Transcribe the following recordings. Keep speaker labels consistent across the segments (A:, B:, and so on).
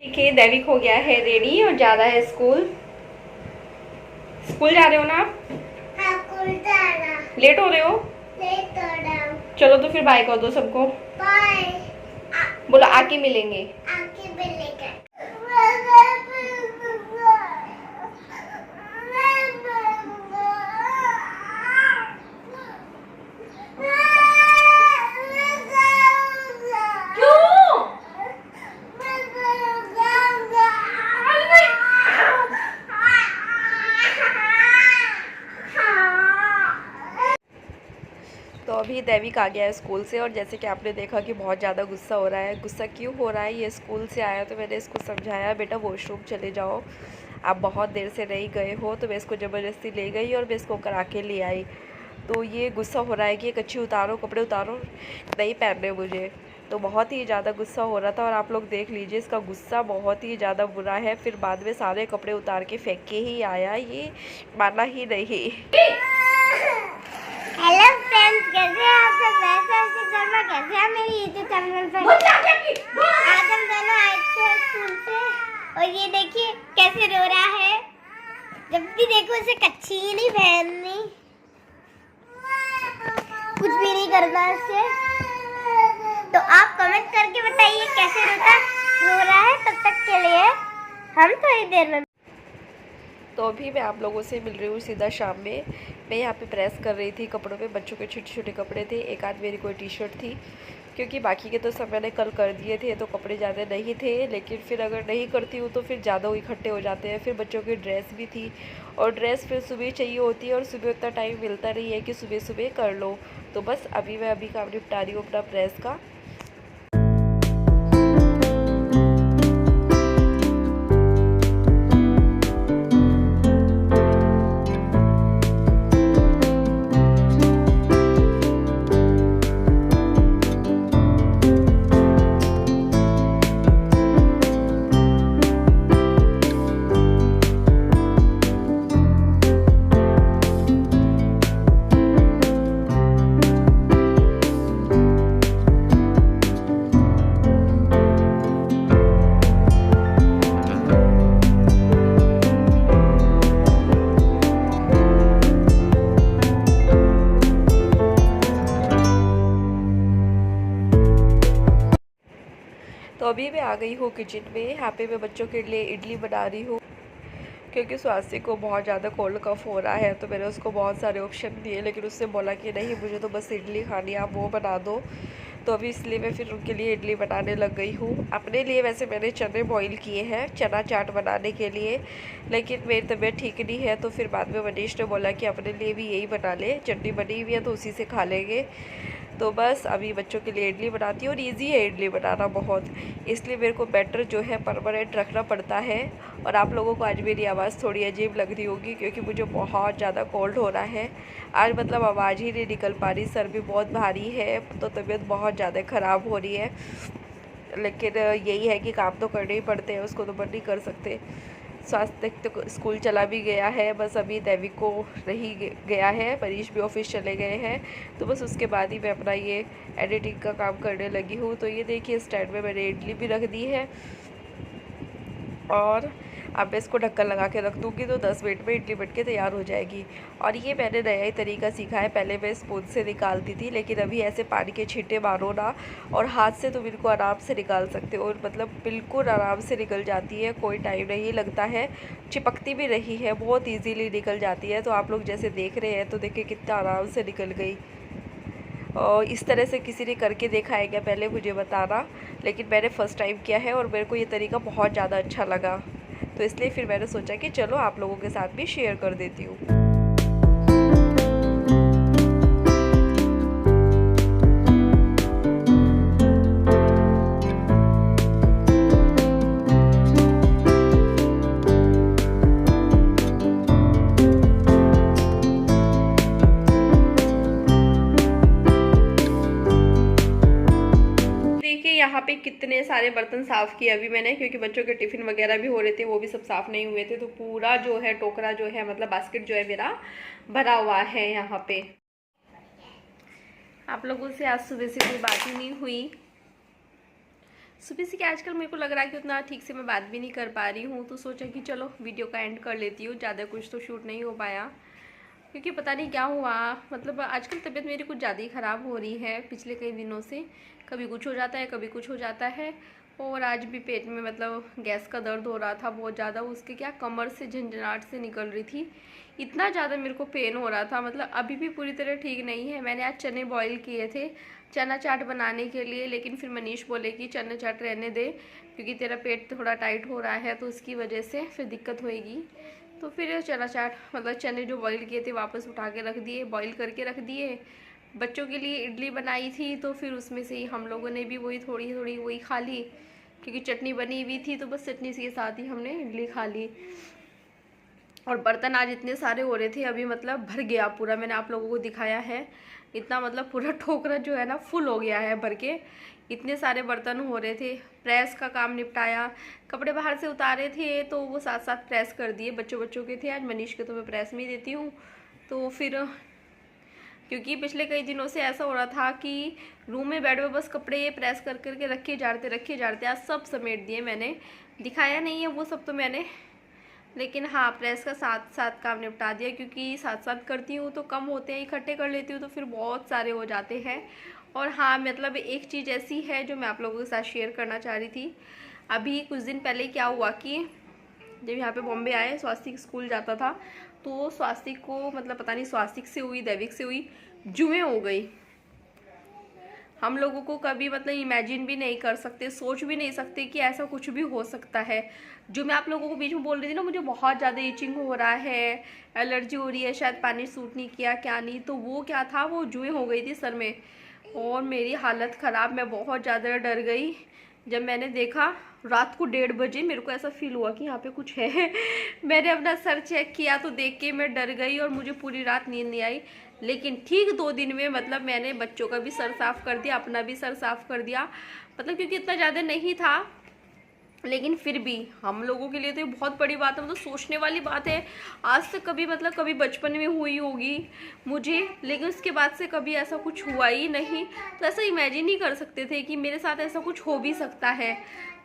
A: देखिए दैविक हो गया है रेडी और जा रहा है स्कूल। स्कूल जा रहे हो ना आप?
B: हाँ, स्कूल जा रहा।
A: लेट हो रहे हो?
B: लेट हो रहा हूँ।
A: चलो तो फिर बाय कर दो सबको।
B: बाय।
A: बोलो आके मिलेंगे।
B: आके मिलेंगे।
A: तो अभी दैविक आ गया है स्कूल से और जैसे कि आपने देखा कि बहुत ज़्यादा गुस्सा हो रहा है। गुस्सा क्यों हो रहा है? ये स्कूल से आया तो मैंने इसको समझाया, बेटा वॉशरूम चले जाओ, आप बहुत देर से नहीं गए हो। तो मैं इसको ज़बरदस्ती ले गई और मैं इसको करा के ले आई। तो ये गुस्सा हो रहा है कि ये कच्ची उतारो, कपड़े उतारो, नहीं पहनने मुझे। तो बहुत ही ज़्यादा गुस्सा हो रहा था और आप लोग देख लीजिए इसका गुस्सा बहुत ही ज़्यादा बुरा है। फिर बाद में सारे कपड़े उतार के फेंक के ही आया, ये माना ही नहीं।
B: हेलो फ्रेंड्स, कैसे हैं आप सब? वैसे शर्मा कैसे हैं मेरी यूट्यूब चैनल पर? आज हम दोनों आए थे स्कूल से और ये देखिए कैसे रो रहा है। जब भी देखो उसे कच्ची ही नहीं पहननी, कुछ भी नहीं करना इससे। तो आप कमेंट करके बताइए कैसे रो रहा है। तब तक के लिए हम थोड़ी देर में।
A: तो अभी मैं आप लोगों से मिल रही हूँ सीधा शाम में। मैं यहाँ पे प्रेस कर रही थी कपड़ों पे। बच्चों के छोटे छोटे कपड़े थे, एक आध मेरी कोई टी शर्ट थी, क्योंकि बाकी के तो सब मैंने कल कर दिए थे तो कपड़े ज़्यादा नहीं थे। लेकिन फिर अगर नहीं करती हूँ तो फिर ज़्यादा इकट्ठे हो जाते हैं। फिर बच्चों की ड्रेस भी थी और ड्रेस फिर सुबह चाहिए होती है और सुबह उतना टाइम मिलता नहीं है कि सुबह सुबह कर लो। तो बस अभी मैं काम निपटा रही हूँ अपना प्रेस का। तो अभी मैं आ गई हूँ किचन में। यहाँ पे मैं बच्चों के लिए इडली बना रही हूँ, क्योंकि स्वास्थ्य को बहुत ज़्यादा कोल्ड कफ हो रहा है। तो मैंने उसको बहुत सारे ऑप्शन दिए, लेकिन उससे बोला कि नहीं मुझे तो बस इडली खानी है, आप वो बना दो। तो अभी इसलिए मैं फिर उनके लिए इडली बनाने लग गई हूँ। अपने लिए वैसे मैंने चने बॉईल किए हैं चना चाट बनाने के लिए, लेकिन मेरी तबीयत ठीक नहीं है। तो फिर बाद में मनीष ने बोला कि अपने लिए भी यही बना ले, चटनी बनी हुई है तो उसी से खा लेंगे। तो बस अभी बच्चों के लिए इडली बनाती हूँ और इजी है इडली बनाना बहुत, इसलिए मेरे को बैटर जो है परमानेंट रखना पड़ता है। और आप लोगों को आज मेरी आवाज़ थोड़ी अजीब लग रही होगी, क्योंकि मुझे बहुत ज़्यादा कोल्ड हो रहा है आज। मतलब आवाज़ ही नहीं निकल पा रही, सर भी बहुत भारी है, तो तबीयत बहुत ज़्यादा ख़राब हो रही है। लेकिन यही है कि काम तो करने ही पड़ते हैं, उसको तो बंद नहीं कर सकते। स्वास्थ्य तो स्कूल चला भी गया है, बस अभी दैविक को रही गया है, मनीष भी ऑफिस चले गए हैं। तो बस उसके बाद ही मैं अपना ये एडिटिंग का काम करने लगी हूँ। तो ये देखिए स्टैंड में मैंने इडली भी रख दी है और अब मैं इसको ढक्कन लगा के रख दूँगी तो 10 मिनट में इडली बन के तैयार हो जाएगी। और ये मैंने नया ही तरीका सीखा है, पहले मैं स्पून से निकालती थी, लेकिन अभी ऐसे पानी के छींटे मारो ना और हाथ से तुम इनको आराम से निकाल सकते हो, और मतलब बिल्कुल आराम से निकल जाती है, कोई टाइम नहीं लगता है, चिपकती भी नहीं है, बहुत ईजीली निकल जाती है। तो आप लोग जैसे देख रहे हैं तो देखिए कितना आराम से निकल गई। और इस तरह से किसी ने करके देखा है क्या पहले मुझे बताना, लेकिन मैंने फ़र्स्ट टाइम किया है और मेरे को ये तरीका बहुत ज़्यादा अच्छा लगा। तो इसलिए फिर मैंने सोचा कि चलो आप लोगों के साथ भी शेयर कर देती हूँ। यहाँ पे कितने सारे बर्तन साफ़ किए अभी मैंने, क्योंकि बच्चों के टिफ़िन वगैरह भी हो रहे थे, वो भी सब साफ़ नहीं हुए थे। तो पूरा जो है टोकरा जो है मतलब बास्केट जो है मेरा भरा हुआ है यहाँ पे। आप लोगों से आज सुबह से कोई बात ही नहीं हुई, सुबह से क्या आजकल मेरे को लग रहा है कि उतना ठीक से मैं बात भी नहीं कर पा रही हूँ, तो सोचा कि चलो वीडियो का एंड कर लेती हूँ। ज़्यादा कुछ तो शूट नहीं हो पाया क्योंकि पता नहीं क्या हुआ, मतलब आजकल तबीयत मेरी कुछ ज़्यादा ही ख़राब हो रही है पिछले कई दिनों से। कभी कुछ हो जाता है, कभी कुछ हो जाता है। और आज भी पेट में मतलब गैस का दर्द हो रहा था बहुत ज़्यादा, उसके क्या कमर से झंझनाहट से निकल रही थी। इतना ज़्यादा मेरे को पेन हो रहा था, मतलब अभी भी पूरी तरह ठीक नहीं है। मैंने आज चने बॉईल किए थे चना चाट बनाने के लिए, लेकिन फिर मनीष बोले कि चना चाट रहने दे क्योंकि तेरा पेट थोड़ा टाइट हो रहा है, तो उसकी वजह से फिर दिक्कत होएगी। तो फिर चना चाट मतलब चने जो बॉईल किए थे वापस उठा के रख दिए, बॉईल करके रख दिए। बच्चों के लिए इडली बनाई थी, तो फिर उसमें से ही हम लोगों ने भी वही थोड़ी थोड़ी वही खा ली क्योंकि चटनी बनी हुई थी, तो बस चटनी के साथ ही हमने इडली खा ली। और बर्तन आज इतने सारे हो रहे थे, अभी मतलब भर गया पूरा। मैंने आप लोगों को दिखाया है, इतना मतलब पूरा ठोकरा जो है ना फुल हो गया है भर के। इतने सारे बर्तन हो रहे थे। प्रेस का काम निपटाया, कपड़े बाहर से उतारे थे तो वो साथ साथ प्रेस कर दिए। बच्चों के थे आज, मनीष के तो मैं प्रेस में ही देती हूँ। तो फिर क्योंकि पिछले कई दिनों से ऐसा हो रहा था कि रूम में बेड में बस कपड़े प्रेस कर करके रखे जा रहे थे। आज सब समेट दिए मैंने, दिखाया नहीं है वो सब तो मैंने, लेकिन हाँ प्रेस का साथ साथ काम निपटा दिया क्योंकि साथ साथ करती हूँ तो कम होते हैं, इकट्ठे कर लेती हूँ तो फिर बहुत सारे हो जाते हैं। और हाँ मतलब एक चीज़ ऐसी है जो मैं आप लोगों के साथ शेयर करना चाह रही थी। अभी कुछ दिन पहले क्या हुआ कि जब यहाँ पे बॉम्बे आए, स्वास्तिक स्कूल जाता था, तो स्वास्तिक को मतलब पता नहीं स्वास्तिक से हुई दैविक से हुई जुएँ हो गई। हम लोगों को कभी मतलब इमेजिन भी नहीं कर सकते, सोच भी नहीं सकते कि ऐसा कुछ भी हो सकता है। जो मैं आप लोगों को बीच में बोल रही थी ना, मुझे बहुत ज़्यादा इचिंग हो रहा है, एलर्जी हो रही है, शायद पानी सूट नहीं किया क्या नहीं, तो वो क्या था, वो जुएँ हो गई थी सर में और मेरी हालत ख़राब। मैं बहुत ज़्यादा डर गई जब मैंने देखा रात को 1:30 बजे मेरे को ऐसा फील हुआ कि यहाँ पे कुछ है। मैंने अपना सर चेक किया तो देख के मैं डर गई और मुझे पूरी रात नींद नहीं आई। लेकिन ठीक 2 दिन में मतलब मैंने बच्चों का भी सर साफ़ कर दिया, अपना भी सर साफ़ कर दिया, मतलब क्योंकि इतना ज़्यादा नहीं था, लेकिन फिर भी हम लोगों के लिए तो ये बहुत बड़ी बात है, मतलब सोचने वाली बात है। आज तक कभी मतलब कभी बचपन में हुई होगी मुझे, लेकिन उसके बाद से कभी ऐसा कुछ हुआ ही नहीं। तो ऐसा इमेजिन नहीं कर सकते थे कि मेरे साथ ऐसा कुछ हो भी सकता है,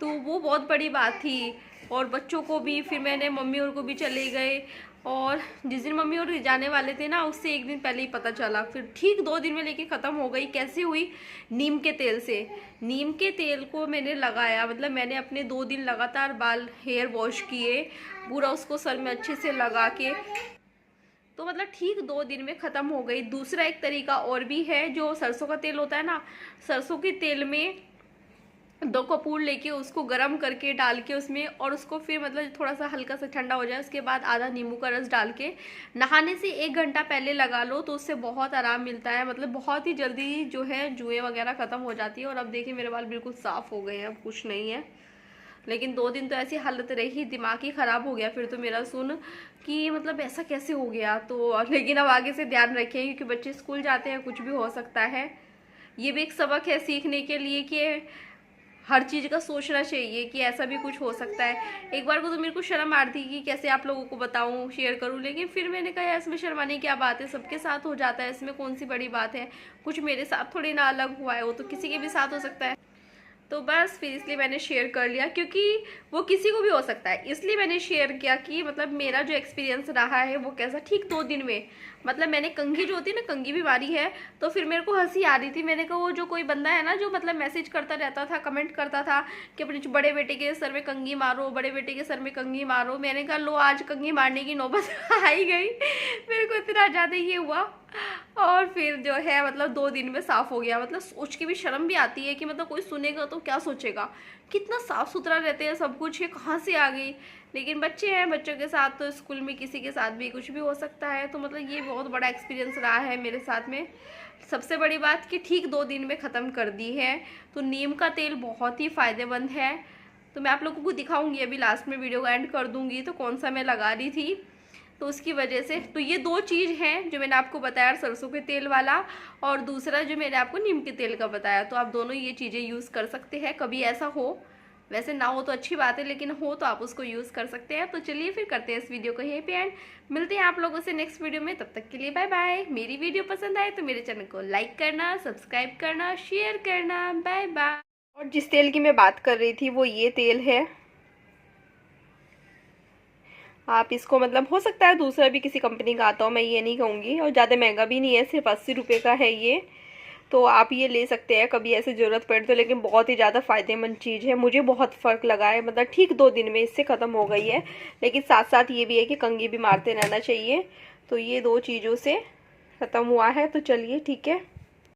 A: तो वो बहुत बड़ी बात थी। और बच्चों को भी फिर मैंने मम्मी और को भी चले गए, और जिस दिन मम्मी और जाने वाले थे ना उससे एक दिन पहले ही पता चला। फिर ठीक 2 दिन में लेके ख़त्म हो गई। कैसे हुई? नीम के तेल से। नीम के तेल को मैंने लगाया, मतलब मैंने अपने 2 दिन लगातार बाल हेयर वॉश किए, पूरा उसको सर में अच्छे से लगा के, तो मतलब ठीक 2 दिन में ख़त्म हो गई। दूसरा एक तरीका और भी है, जो सरसों का तेल होता है ना, सरसों के तेल में 2 कपूर लेके उसको गर्म करके डाल के उसमें, और उसको फिर मतलब थोड़ा सा हल्का सा ठंडा हो जाए उसके बाद आधा नींबू का रस डाल के नहाने से 1 घंटा पहले लगा लो, तो उससे बहुत आराम मिलता है। मतलब बहुत ही जल्दी जो है जुएँ वगैरह ख़त्म हो जाती है। और अब देखिए मेरे बाल बिल्कुल साफ़ हो गए हैं, अब कुछ नहीं है। लेकिन 2 दिन तो ऐसी हालत रही, दिमाग ही ख़राब हो गया फिर तो मेरा सुन कि मतलब ऐसा कैसे हो गया। तो लेकिन अब आगे से ध्यान रखें क्योंकि बच्चे स्कूल जाते हैं, कुछ भी हो सकता है। ये भी एक सबक है सीखने के लिए कि हर चीज़ का सोचना चाहिए कि ऐसा भी कुछ हो सकता है। एक बार को तो मेरे को शर्म आ रही थी कि कैसे आप लोगों को बताऊं, शेयर करूं, लेकिन फिर मैंने कहा इसमें शर्माने की क्या बात है, सबके साथ हो जाता है, इसमें कौन सी बड़ी बात है। कुछ मेरे साथ थोड़ी ना अलग हुआ है, वो तो किसी के भी साथ हो सकता है। तो बस फिर इसलिए मैंने शेयर कर लिया क्योंकि वो किसी को भी हो सकता है, इसलिए मैंने शेयर किया कि मतलब मेरा जो एक्सपीरियंस रहा है वो कैसा। ठीक 2 दिन में मतलब मैंने कंघी जो होती है ना, कंघी बीमारी है, तो फिर मेरे को हंसी आ रही थी। मैंने कहा वो जो कोई बंदा है ना जो मतलब मैसेज करता रहता था, कमेंट करता था कि अपने बड़े बेटे के सर में कंघी मारो, बड़े बेटे के सर में कंघी मारो। मैंने कहा लो आज कंघी मारने की नौबत आई गई। मेरे को इतना ज़्यादा ये हुआ, और फिर जो है मतलब 2 दिन में साफ़ हो गया। मतलब सोच के भी शर्म भी आती है कि मतलब कोई सुनेगा तो क्या सोचेगा, कितना साफ़ सुथरा रहते हैं सब कुछ, ये कहाँ से आ गई। लेकिन बच्चे हैं, बच्चों के साथ तो स्कूल में किसी के साथ भी कुछ भी हो सकता है। तो मतलब ये बहुत बड़ा एक्सपीरियंस रहा है मेरे साथ में। सबसे बड़ी बात कि ठीक 2 दिन में ख़त्म कर दी है। तो नीम का तेल बहुत ही फ़ायदेमंद है। तो मैं आप लोगों को दिखाऊंगी, अभी लास्ट में वीडियो का एंड कर दूंगी तो कौन सा मैं लगा रही थी, तो उसकी वजह से। तो ये 2 चीज़ हैं जो मैंने आपको बताया, सरसों के तेल वाला, और दूसरा जो मैंने आपको नीम के तेल का बताया। तो आप दोनों ये चीज़ें यूज़ कर सकते हैं, कभी ऐसा हो, वैसे ना हो तो अच्छी बात है, लेकिन हो तो आप उसको यूज़ कर सकते हैं। तो चलिए फिर करते हैं इस वीडियो को यहीं पे एंड, मिलते हैं आप लोगों से नेक्स्ट वीडियो में। तब तक के लिए बाय बाय। मेरी वीडियो पसंद आए तो मेरे चैनल को लाइक करना, सब्सक्राइब करना, शेयर करना। Bye bye. और जिस तेल की मैं बात कर रही थी वो ये तेल है। आप इसको मतलब हो सकता है दूसरा भी किसी कंपनी का आता हो, मैं ये नहीं कहूँगी, और ज़्यादा महंगा भी नहीं है, सिर्फ 80 रुपये का है ये। तो आप ये ले सकते हैं कभी ऐसे ज़रूरत पड़े तो, लेकिन बहुत ही ज़्यादा फ़ायदेमंद चीज़ है। मुझे बहुत फ़र्क लगा है, मतलब ठीक 2 दिन में इससे ख़त्म हो गई है। लेकिन साथ साथ ये भी है कि कंघी भी मारते रहना चाहिए। तो ये 2 चीज़ों से ख़त्म हुआ है। तो चलिए ठीक है।